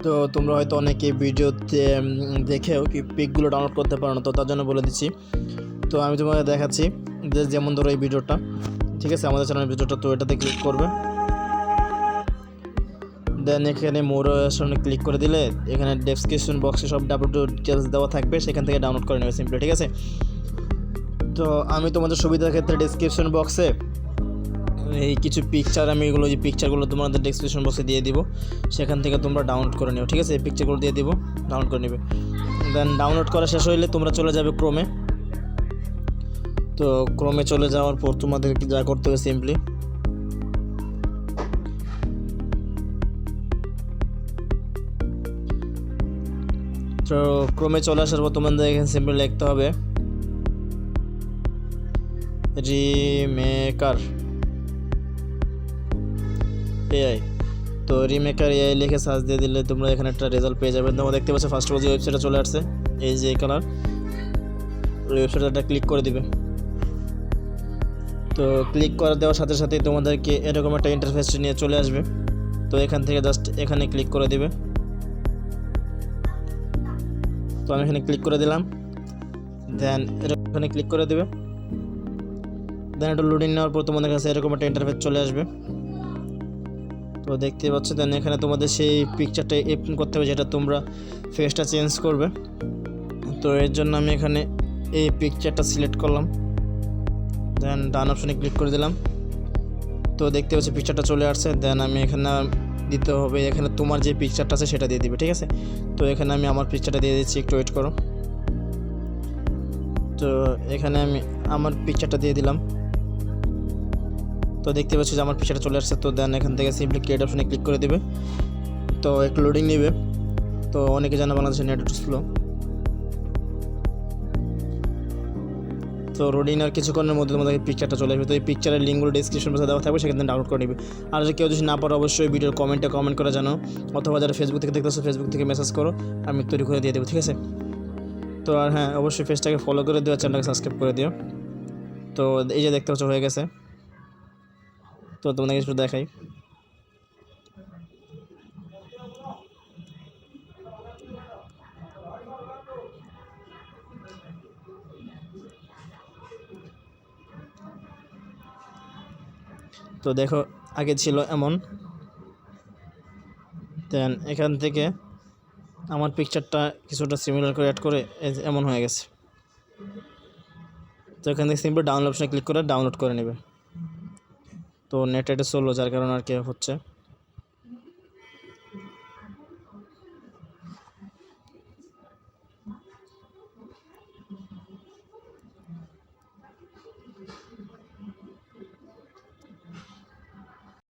তো তোমরা হয়তো অনেকে ভিডিওতে দেখেও কি পিকগুলো ডাউনলোড করতে পারো না, তো তার জন্য বলে দিচ্ছি। তো আমি তোমাকে দেখাচ্ছি যে যেমন ধরো এই ভিডিওটা, ঠিক আছে, আমাদের চ্যানেলের ভিডিওটা, তো এটাতে ক্লিক করবে। দেন এখানে মোর অপশনে ক্লিক করে দিলে এখানে ডেসক্রিপশন বক্সে সব ডিটেলস দেওয়া থাকবে, সেখান থেকে ডাউনলোড করে নেবে সিম্পলি, ঠিক আছে। তো আমি তোমাদের সুবিধার ক্ষেত্রে ডেসক্রিপশন বক্সে এই কিছু পিকচার, আমি এগুলো যে পিকচারগুলো তোমাদের ডেসক্রিপশন বক্সে দিয়ে দিব, সেখান থেকে তোমরা ডাউনলোড করে নিও, ঠিক আছে। এই পিকচারগুলো দিয়ে দিব, ডাউনলোড করে নেবে। দেন ডাউনলোড করা শেষ হইলে তোমরা চলে যাবে ক্রোমে। তো ক্রোমে চলে যাওয়ার পর তোমাদেরকে যা করতে হবে সিম্পলি তো ক্রোমে চলে আসার পর তোমাদের এখানে সিম্পলি লিখতে হবে রিমেকার এআই। তো রিমেকার এআই লিখে সার্চ দিয়ে দিলে তোমরা এখানে একটা রেজাল্ট পেয়ে যাবে। তোমরা দেখতে পাচ্ছ ফার্স্ট যে ওয়েবসাইটে চলে আসছে, এই যে কালার, ওই ওয়েবসাইটটা ক্লিক করে দিবে। তো ক্লিক করে দেওয়ার সাথে সাথেই তোমাদেরকে এরকম একটা ইন্টারফেস নিয়ে চলে আসবে। তো এখান থেকে জাস্ট এখানে ক্লিক করে দিবে। তো আমি এখানে ক্লিক করে দিলাম, দেন এখানে ক্লিক করে দেবে। দেন একটু লোডিং নেওয়ার পর তোমাদের কাছে এরকম একটা ইন্টারফেস চলে আসবে। তো দেখতে পাচ্ছ, দেন এখানে তোমাদের সেই পিকচারটা এডিট করতে হবে, যেটা তোমরা ফেসটা চেঞ্জ করবে। তো এর জন্য আমি এখানে এই পিকচারটা সিলেক্ট করলাম, দেন ডান অপশনে ক্লিক করে দিলাম। তো দেখতে পাচ্ছি পিকচারটা চলে আসছে। দেন আমি এখানে দিতে হবে, এখানে তোমার যে পিকচারটা আছে সেটা দিয়ে দিবে, ঠিক আছে। তো এখানে আমি আমার পিকচারটা দিয়ে দিচ্ছি, একটু ওয়েট করো। তো এখানে আমি আমার পিকচারটা দিয়ে দিলাম। তো দেখতে পাচ্ছি যে আমার পিকচারটা চলে আসছে। তো দেন এখান থেকে সিম্পলি ক্রিয়েট অপশনে ক্লিক করে দিবে। তো একটু লোডিং নেবে। তো অনেকে জানে বাংলাদেশের নেট একটু স্লো। তো লোডিং আর কিছুক্ষণের মধ্যে তোমাদের পিকচারটা চলে আসবে। তো এই পিকচারের লিঙ্কগুলো ডিসক্রিপশন বক্সে দেওয়া থাকবে, সেখান থেকে ডাউনলোড করে নেবে। আর যদি কেউ যদি না পারো অবশ্যই ভিডিওর কমেন্ট করে জানো, অথবা যারা ফেসবুক থেকে দেখতেছো ফেসবুক থেকে মেসেজ করো, আমি তৈরি করে দিয়ে দেবো, ঠিক আছে। তো আর হ্যাঁ, অবশ্যই পেজটাকে ফলো করে দিও, চ্যানেলটাকে সাবস্ক্রাইব করে দিও। তো এই যে দেখতে পাচ্ছ হয়ে গেছে। তো তোমাদেরকে একটু দেখাই। তো দেখো আগে ছিল এমন, দেন এখান থেকে আমার পিকচারটা কিছুটা সিমিলার করে অ্যাড করে এমন হয়ে গেছে। তো এখান থেকে সিম্পল ডাউনলোড অপশনে ক্লিক করে ডাউনলোড করে নেবে। তো নেট এটা চললো, যার কারণে আর কি হচ্ছে।